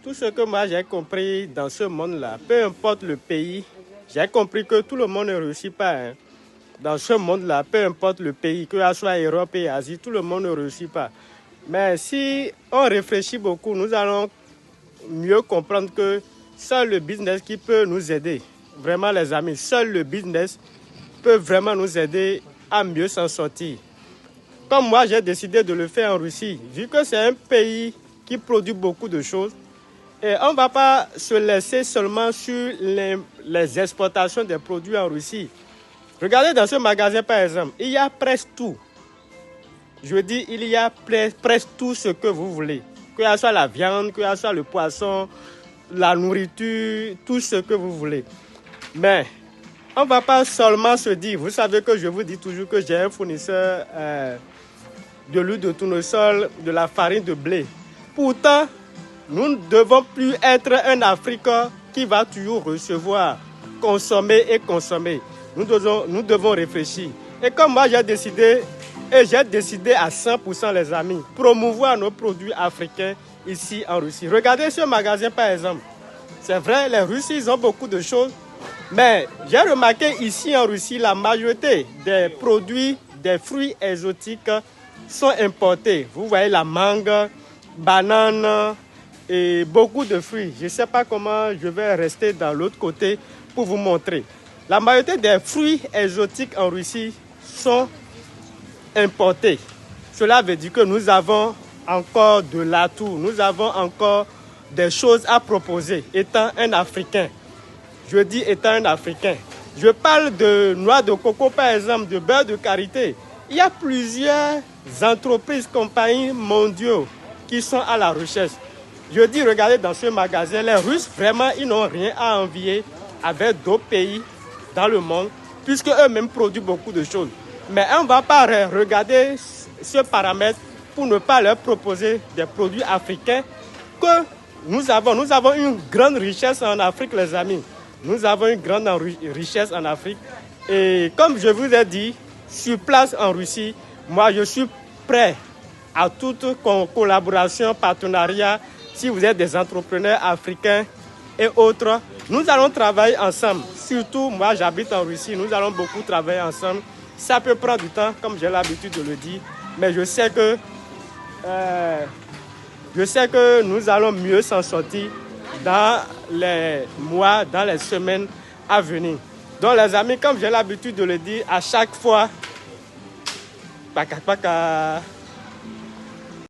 Tout ce que moi j'ai compris dans ce monde-là, peu importe le pays, j'ai compris que tout le monde ne réussit pas. Hein. Dans ce monde-là, peu importe le pays, que ce soit Europe et Asie, tout le monde ne réussit pas. Mais si on réfléchit beaucoup, nous allons mieux comprendre que seul le business qui peut nous aider. Vraiment les amis, seul le business peut vraiment nous aider à mieux s'en sortir. Comme moi j'ai décidé de le faire en Russie, vu que c'est un pays qui produit beaucoup de choses, et on ne va pas se laisser seulement sur les exportations des produits en Russie. Regardez dans ce magasin par exemple, il y a presque tout. Je dis, il y a presque tout ce que vous voulez. Que ce soit la viande, que ce soit le poisson, la nourriture, tout ce que vous voulez. Mais on ne va pas seulement se dire, vous savez que je vous dis toujours que j'ai un fournisseur de l'huile de tournesol, de la farine de blé. Pourtant, nous ne devons plus être un Africain qui va toujours recevoir, consommer et consommer. Nous devons réfléchir. Et comme moi j'ai décidé à 100% les amis, promouvoir nos produits africains ici en Russie. Regardez ce magasin par exemple. C'est vrai, les Russes ils ont beaucoup de choses. Mais j'ai remarqué ici en Russie, la majorité des produits, des fruits exotiques sont importés. Vous voyez la mangue, banane et beaucoup de fruits. Je ne sais pas comment je vais rester dans l'autre côté pour vous montrer. La majorité des fruits exotiques en Russie sont importés. Cela veut dire que nous avons encore de l'atout, nous avons encore des choses à proposer étant un Africain. Je dis étant un Africain. Je parle de noix de coco par exemple, de beurre de karité. Il y a plusieurs entreprises, compagnies mondiaux qui sont à la recherche. Je dis, regardez dans ce magasin, les Russes, vraiment, ils n'ont rien à envier avec d'autres pays dans le monde, puisque eux-mêmes produisent beaucoup de choses. Mais on ne va pas regarder ce paramètre pour ne pas leur proposer des produits africains que nous avons. Nous avons une grande richesse en Afrique, les amis. Nous avons une grande richesse en Afrique. Et comme je vous ai dit, sur place en Russie, moi je suis prêt à toute collaboration, partenariat. Si vous êtes des entrepreneurs africains et autres, nous allons travailler ensemble. Surtout, moi j'habite en Russie, nous allons beaucoup travailler ensemble. Ça peut prendre du temps, comme j'ai l'habitude de le dire, mais je sais que nous allons mieux s'en sortir dans les mois, dans les semaines à venir. Donc les amis, comme j'ai l'habitude de le dire, à chaque fois, paka paka.